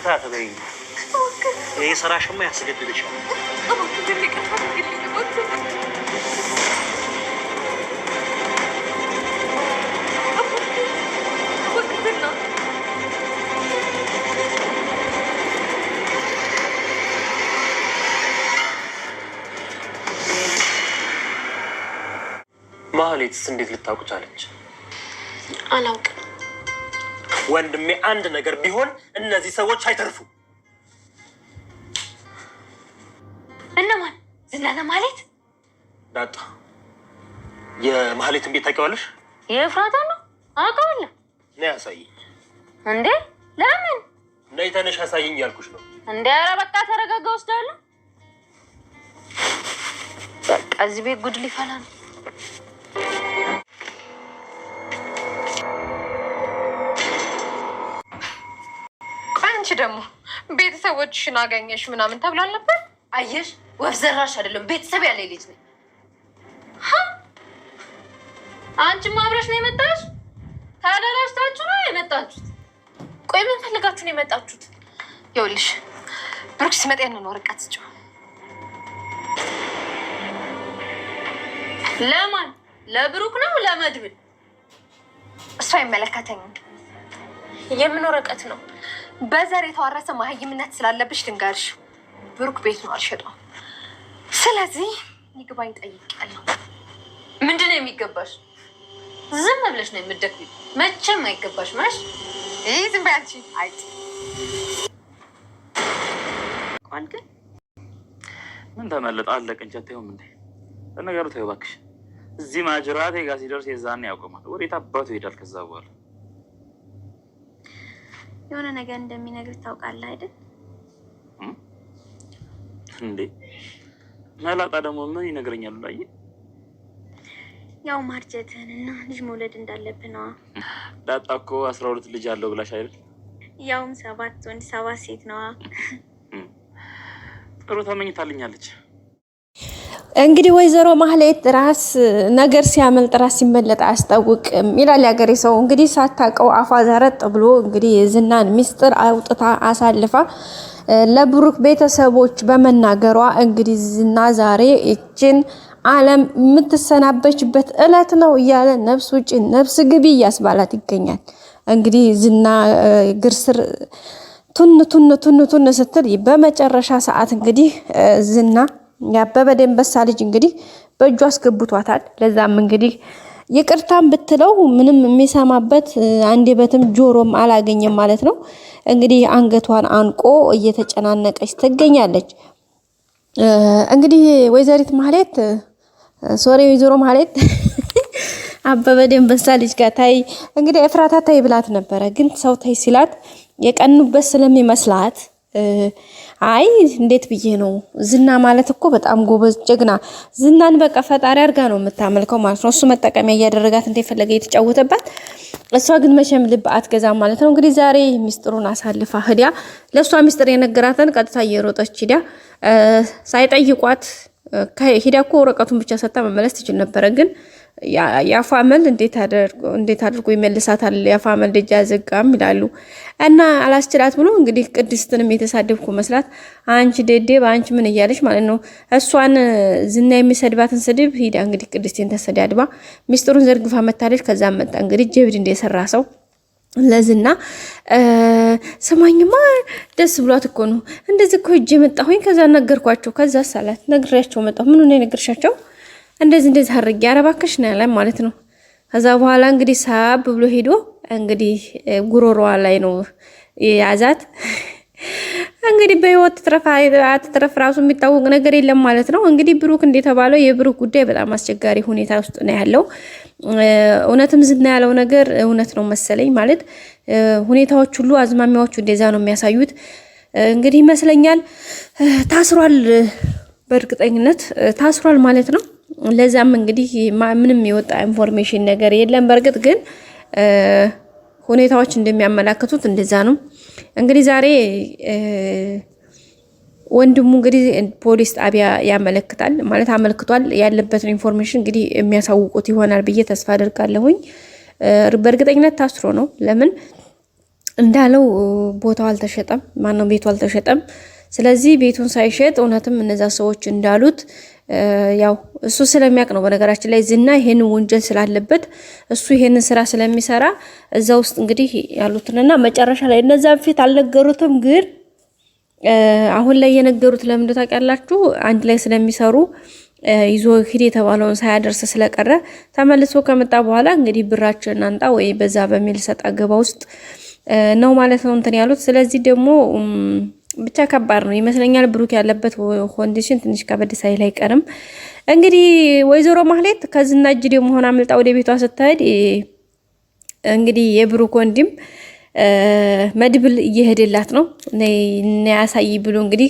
ይቅርታ ተበይኝ። ይሄ ስራሽማ ያስገድልሻል። ማህሌትስ እንዴት ልታውቅ ቻለች? አላውቅም ወንድሜ። አንድ ነገር ቢሆን እነዚህ ሰዎች አይተርፉ። እነማን? ዝናና ማለት ዳጣ የማህሌትን ቤት ታውቂዋለሽ? የፍራታ ነው አውቀዋለሁ። ነይ አሳይኝ። እንዴ ለምን? ነይ ተነሽ አሳይኝ ያልኩሽ ነው። እንዴ ኧረ በቃ ተረጋጋ፣ ወስዳለሁ። በቃ እዚህ ቤት ጉድ ሊፈላ ነው። አንቺ ደግሞ ቤተሰቦችሽን አገኘሽ ምናምን ተብሏል ነበር። አየሽ፣ ወፍ ዘራሽ አይደለም ቤተሰብ ያለ ልጅ ነኝ። አንቺም አብረሽ ነው የመጣሽ? ተደራጅታችሁ ነው የመጣችሁት? ቆይ ምን ፈልጋችሁ ነው የመጣችሁት? ይኸውልሽ ብሩክ ሲመጣ ያንን ወረቀት ስጪው። ለማን? ለብሩክ ነው ለመድብል? እሱ አይመለከተኝም። የምን ወረቀት ነው? በዘር የተዋረሰ ማህይምነት ስላለብሽ ልንገርሽ፣ ብሩክ ቤት ነው አልሸጠውም። ስለዚህ ይግባኝ ጠይቄያለሁ። ምንድን ነው የሚገባሽ? ዝም ብለሽ ነው የምትደክሚው። መቼም አይገባሽ ማሽ። ይህ ዝም በይ አንቺ አይጥ። ቋን ግን ምን ተመለጠ? አለቀ እንጂ አታየውም እንዴ? ለነገሩ ተይው እባክሽ። እዚህ ማጅራቴ ጋር ሲደርስ የዛኔ ያውቀማል። ወዴት አባቱ ይሄዳል ከዛ በኋላ? የሆነ ነገር እንደሚነግር ታውቃለህ አይደል? እንዴ መላጣ ደግሞ ምን ይነግረኛል? ላይ ያው ማርጀትህንና ልጅ መውለድ እንዳለብህ ነው። ዳጣ እኮ 12 ልጅ አለው ብላሽ አይደል? ያውም 7 ወንድ 7 ሴት ነው። ጥሩ ተመኝታልኛለች። እንግዲህ ወይዘሮ ማህሌት ራስ ነገር ሲያመልጥ ራስ ሲመለጥ አያስታውቅም ይላል ያገሬ ሰው። እንግዲህ ሳታውቀው አፏ ዘረጥ ብሎ እንግዲህ የዝናን ሚስጥር አውጥታ አሳልፋ ለብሩክ ቤተሰቦች በመናገሯ እንግዲህ ዝና ዛሬ እችን ዓለም የምትሰናበችበት እለት ነው እያለ ነፍስ ውጭ ነፍስ ግቢ እያስባላት ይገኛል። እንግዲህ ዝና ግርስር ቱን ስትል በመጨረሻ ሰዓት እንግዲህ ዝና ያበበ ደንበሳ ልጅ እንግዲህ በእጁ አስገብቷታል። ለዛም እንግዲህ ይቅርታም ብትለው ምንም የሚሰማበት አንደበትም ጆሮም አላገኘም ማለት ነው። እንግዲህ አንገቷን አንቆ እየተጨናነቀች ትገኛለች። እንግዲህ ወይዘሪት ማህሌት ወይዘሮ ማህሌት አበበ ደንበሳ ልጅ ጋር ታይ እንግዲህ ኤፍራታ ታይ ብላት ነበረ። ግን ሰው ታይ ሲላት የቀኑበት ስለሚመስላት አይ እንዴት ብዬ ነው ዝና ማለት እኮ በጣም ጎበዝ ጀግና፣ ዝናን በቃ ፈጣሪ አርጋ ነው የምታመልከው ማለት ነው። እሱ መጠቀሚያ እያደረጋት እንደፈለገ የተጫወተባት፣ እሷ ግን መቼም ልብ አትገዛም ማለት ነው። እንግዲህ ዛሬ ሚስጥሩን አሳልፋ ሂዳ ለሷ ሚስጥር የነገራትን ቀጥታ እየሮጠች ሂዳ ሳይጠይቋት ሂዳ እኮ ወረቀቱን ብቻ ሰጣ መመለስ ትችል ነበረ። ግን ያፋመል እንዴት አድርጎ ይመልሳታል? ያፋመል ደጃ ዘጋም ይላሉ እና አላስችላት ብሎ እንግዲህ ቅድስትንም የተሳደብኩ መስላት አንቺ ደዴ በአንቺ ምን እያለች ማለት ነው። እሷን ዝና የሚሰድባትን ስድብ ሂዳ እንግዲህ ቅድስቴን ተሰዳድባ ሚስጥሩን ዘርግፋ መታለች። ከዛ መጣ እንግዲህ ጀብድ እንደሰራ ሰው ለዝና ሰማኝማ ደስ ብሏት እኮ ነው እንደዚህ እኮ ሂጅ መጣሁኝ። ከዛ ነገርኳቸው። ከዛ ሳላት ነግሬያቸው መጣሁ። ምን ነው የነገርሻቸው? እንደዚህ አድርጌ አረባከሽ ነው ያለ ማለት ነው። ከዛ በኋላ እንግዲህ ሳብ ብሎ ሄዶ እንግዲህ ጉሮሮዋ ላይ ነው የያዛት። እንግዲህ በህይወት ትረፍ ራሱ የሚታወቅ ነገር የለም ማለት ነው። እንግዲህ ብሩክ እንደተባለው የብሩክ ጉዳይ በጣም አስቸጋሪ ሁኔታ ውስጥ ነው ያለው። እውነትም ዝና ያለው ነገር እውነት ነው መሰለኝ። ማለት ሁኔታዎች ሁሉ አዝማሚያዎቹ እንደዛ ነው የሚያሳዩት። እንግዲህ ይመስለኛል ታስሯል፣ በእርግጠኝነት ታስሯል ማለት ነው። ለዛም እንግዲህ ምንም የወጣ ኢንፎርሜሽን ነገር የለም። በእርግጥ ግን ሁኔታዎች እንደሚያመላክቱት እንደዛ ነው። እንግዲህ ዛሬ ወንድሙ እንግዲህ ፖሊስ ጣቢያ ያመለክታል ማለት አመልክቷል። ያለበትን ኢንፎርሜሽን እንግዲህ የሚያሳውቁት ይሆናል ብዬ ተስፋ አደርጋለሁኝ። በእርግጠኝነት ታስሮ ነው። ለምን እንዳለው ቦታው አልተሸጠም፣ ማነው ቤቱ አልተሸጠም። ስለዚህ ቤቱን ሳይሸጥ እውነትም እነዛ ሰዎች እንዳሉት ያው እሱ ስለሚያውቅ ነው። በነገራችን ላይ ዝና ይሄን ወንጀል ስላለበት እሱ ይሄን ስራ ስለሚሰራ እዛ ውስጥ እንግዲህ ያሉትንና መጨረሻ ላይ እነዛን ፊት አልነገሩትም። ግን አሁን ላይ የነገሩት ለምን ታውቃላችሁ? አንድ ላይ ስለሚሰሩ ይዞ ሂድ የተባለውን ሳያደርስ ስለቀረ ተመልሶ ከመጣ በኋላ እንግዲህ ብራችን አንጣ ወይ በዛ በሚል ሰጣ ገባ ውስጥ ነው ማለት ነው እንትን ያሉት። ስለዚህ ደግሞ ብቻ ከባድ ነው ይመስለኛል። ብሩክ ያለበት ኮንዲሽን ትንሽ ከበድ ሳይል አይቀርም። እንግዲህ ወይዘሮ ማህሌት ከዝና እጅ ደግሞ ሆና አምልጣ ወደ ቤቷ ስትሄድ እንግዲህ የብሩክ ወንድም መድብል እየሄደላት ነው እና ያሳይ ብሎ እንግዲህ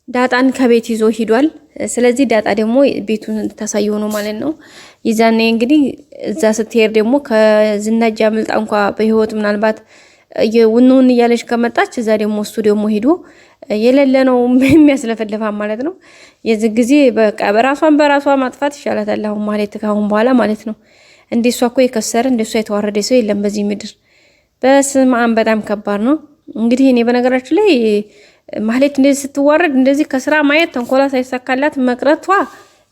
ዳጣን ከቤት ይዞ ሂዷል። ስለዚህ ዳጣ ደግሞ ቤቱን ታሳየው ነው ማለት ነው። ይዛኔ እንግዲህ እዛ ስትሄድ ደግሞ ከዝና እጅ አምልጣ እንኳ በህይወት ምናልባት የውኑን እያለች ከመጣች እዛ ደግሞ እሱ ደግሞ ሄዶ የሌለ ነው የሚያስለፈልፋ ማለት ነው። የዚህ ጊዜ በቃ በራሷ ማጥፋት ይሻላታል አሁን ማለት ካሁን በኋላ ማለት ነው። እንደሷ እኮ የከሰረ እንደሷ የተዋረደ ሰው የለም በዚህ ምድር። በስመ አብ በጣም ከባድ ነው። እንግዲህ እኔ በነገራችን ላይ ማህሌት እንደዚህ ስትዋረድ እንደዚህ ከስራ ማየት ተንኮላ ሳይሳካላት መቅረቷ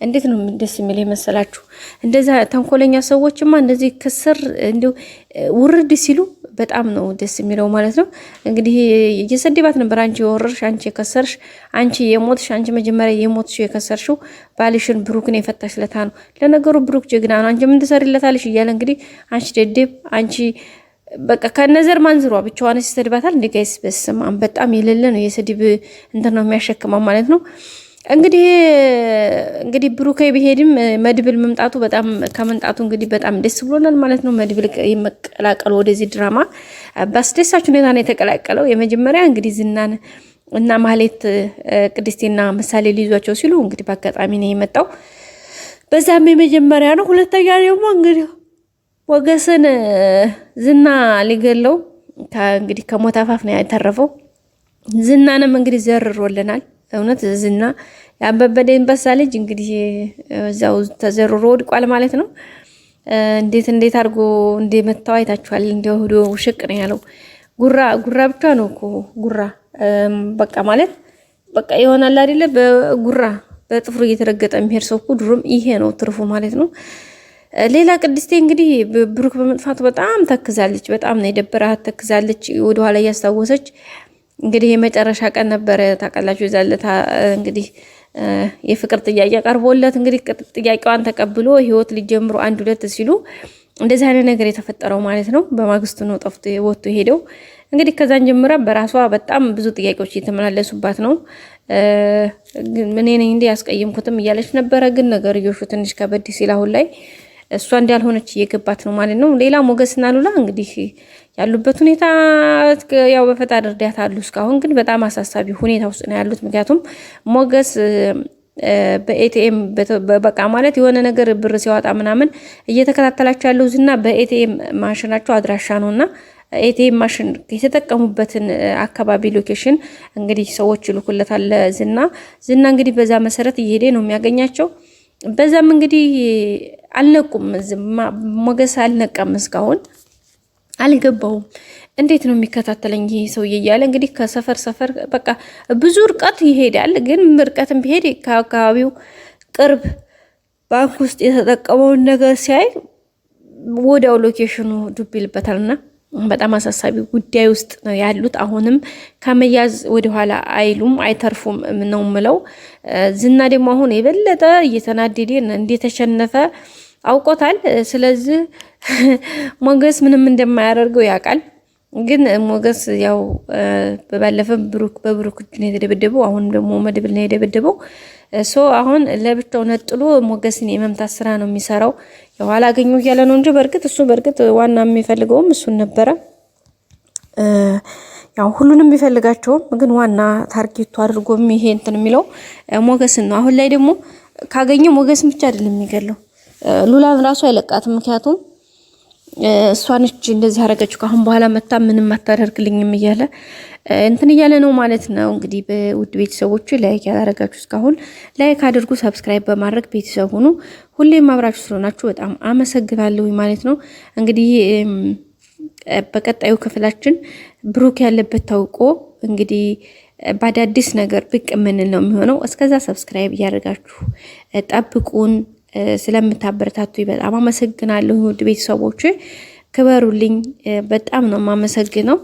እንዴት ነው ደስ የሚል መሰላችሁ? እንደዛ ተንኮለኛ ሰዎችማ እንደዚህ ከስር እንዲው ውርድ ሲሉ በጣም ነው ደስ የሚለው ማለት ነው። እንግዲህ እየሰደባት ነበር። አንቺ የወረርሽ፣ አንቺ የከሰርሽ፣ አንቺ የሞትሽ፣ አንቺ መጀመሪያ የሞትሽ የከሰርሽው ባልሽን ብሩክን የፈታሽ ለታ ነው። ለነገሩ ብሩክ ጀግና ነው። አንቺ ምን ትሰሪለታለሽ እያለ እንግዲህ አንቺ ደደብ፣ አንቺ በቃ ከነዘር ማንዝሯ ብቻዋን ሲሰድባታል። እንደ ጋይስ በስም በጣም የሌለ ነው የስድብ እንትን ነው የሚያሸክመው ማለት ነው። እንግዲህ ብሩክ ቢሄድም መድብል መምጣቱ በጣም ከመምጣቱ እንግዲህ በጣም ደስ ብሎናል ማለት ነው። መድብል የመቀላቀሉ ወደዚህ ድራማ በአስደሳች ሁኔታ ነው የተቀላቀለው። የመጀመሪያ እንግዲህ ዝናን እና ማህሌት ቅድስቴና ምሳሌ ሊይዟቸው ሲሉ እንግዲህ በአጋጣሚ ነው የመጣው። በዛም የመጀመሪያ ነው። ሁለተኛ ደግሞ እንግዲህ ሞገስን ዝና ሊገለው እንግዲህ ከሞት አፋፍ ነው ያተረፈው። ዝናንም እንግዲህ ዘርሮልናል። እውነት ዝና ያበበደን በሳ ልጅ እንግዲህ እዛው ተዘርሮ ወድቋል ማለት ነው። እንዴት አድርጎ እንደመታው አይታችኋል። እንደው ሆዶ ውሽቅ ነው ያለው። ጉራ ብቻ ነው እኮ ጉራ በቃ ማለት በቃ ይሆናል አይደለ? በጉራ በጥፍሩ እየተረገጠ የሚሄድ ሰው እኮ ድሮም ይሄ ነው ትርፉ ማለት ነው። ሌላ ቅድስቴ እንግዲህ ብሩክ በመጥፋቱ በጣም ተክዛለች። በጣም ነው የደበራት ተክዛለች። ወደ ኋላ እያስታወሰች እንግዲህ የመጨረሻ ቀን ነበረ ታውቃላችሁ። ይዛለታ እንግዲህ የፍቅር ጥያቄ ቀርቦለት እንግዲህ ጥያቄዋን ተቀብሎ ህይወት ሊጀምሩ 1-2 ሲሉ እንደዚህ አይነት ነገር የተፈጠረው ማለት ነው። በማግስቱ ነው ጠፍቶ ወጥቶ ሄደው እንግዲህ ከዛን ጀምራ በራሷ በጣም ብዙ ጥያቄዎች እየተመላለሱባት ነው። ምን ነኝ እንዴ ያስቀየምኩትም እያለች ነበረ። ግን ነገርዮሹ ትንሽ ከበድ ሲል አሁን ላይ እሷ እንዳልሆነች እየገባት ነው ማለት ነው። ሌላ ሞገስና ሉላ እንግዲህ ያሉበት ሁኔታ ያው በፈጣሪ እርዳታ አሉ። እስካሁን ግን በጣም አሳሳቢ ሁኔታ ውስጥ ነው ያሉት። ምክንያቱም ሞገስ በኤቲኤም በቃ ማለት የሆነ ነገር ብር ሲያወጣ ምናምን እየተከታተላቸው ያለው ዝና በኤቲኤም ማሽናቸው አድራሻ ነውና ኤቲኤም ማሽን የተጠቀሙበትን አካባቢ ሎኬሽን እንግዲህ ሰዎች ይልኩለታል ዝና እንግዲህ በዛ መሰረት እየሄደ ነው የሚያገኛቸው። በዛም እንግዲህ አልነቁም። ሞገስ አልነቃም፣ እስካሁን አልገባውም። እንዴት ነው የሚከታተለኝ ይሄ ሰውዬ እያለ እንግዲህ ከሰፈር በቃ ብዙ ርቀት ይሄዳል። ግን ርቀትም ቢሄድ ከአካባቢው ቅርብ ባንክ ውስጥ የተጠቀመውን ነገር ሲያይ ወዲያው ሎኬሽኑ ዱብ ይልበታልና በጣም አሳሳቢ ጉዳይ ውስጥ ነው ያሉት። አሁንም ከመያዝ ወደኋላ አይሉም አይተርፉም ነው ምለው። ዝና ደግሞ አሁን የበለጠ እየተናደደ እንደተሸነፈ አውቆታል። ስለዚህ ሞገስ ምንም እንደማያደርገው ያውቃል። ግን ሞገስ ያው ባለፈ በብሩክ እጅ ነው የተደበደበው። አሁን ደግሞ መድብል ነው የደበደበው። አሁን ለብቻው ነጥሎ ሞገስን የመምታት ስራ ነው የሚሰራው። ያው አላገኘው እያለ ነው እንጂ በርግጥ ዋና የሚፈልገውም እሱን ነበረ። ያው ሁሉንም ቢፈልጋቸውም ግን ዋና ታርጌቱ አድርጎም ይሄ እንትን የሚለው ሞገስን ነው። አሁን ላይ ደግሞ ካገኘው ሞገስን ብቻ አይደለም የሚገለው፣ ሉላን ራሱ አይለቃትም። ምክንያቱም እሷን እቺ እንደዚህ አረጋችሁ ካሁን በኋላ መታ ምንም አታደርግልኝም እያለ እንትን እያለ ነው ማለት ነው። እንግዲህ በውድ ቤተሰቦቹ ላይክ ያላረጋችሁ እስካሁን ላይክ አድርጉ፣ ሰብስክራይብ በማድረግ ቤተሰብ ሁኑ። ሁሌም አብራችሁ ስለሆናችሁ በጣም አመሰግናለሁ ማለት ነው። እንግዲህ በቀጣዩ ክፍላችን ብሩክ ያለበት ታውቆ እንግዲህ በአዳዲስ ነገር ብቅ ምን ነው የሚሆነው። እስከዛ ሰብስክራይብ እያደረጋችሁ ጠብቁን። ስለምታበረታቱ በጣም አመሰግናለሁ። ውድ ቤተሰቦች ክበሩልኝ። በጣም ነው የማመሰግነው።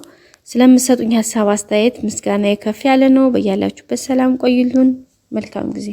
ስለምትሰጡኝ ሀሳብ አስተያየት ምስጋና ከፍ ያለ ነው። በያላችሁበት ሰላም ቆይሉን። መልካም ጊዜ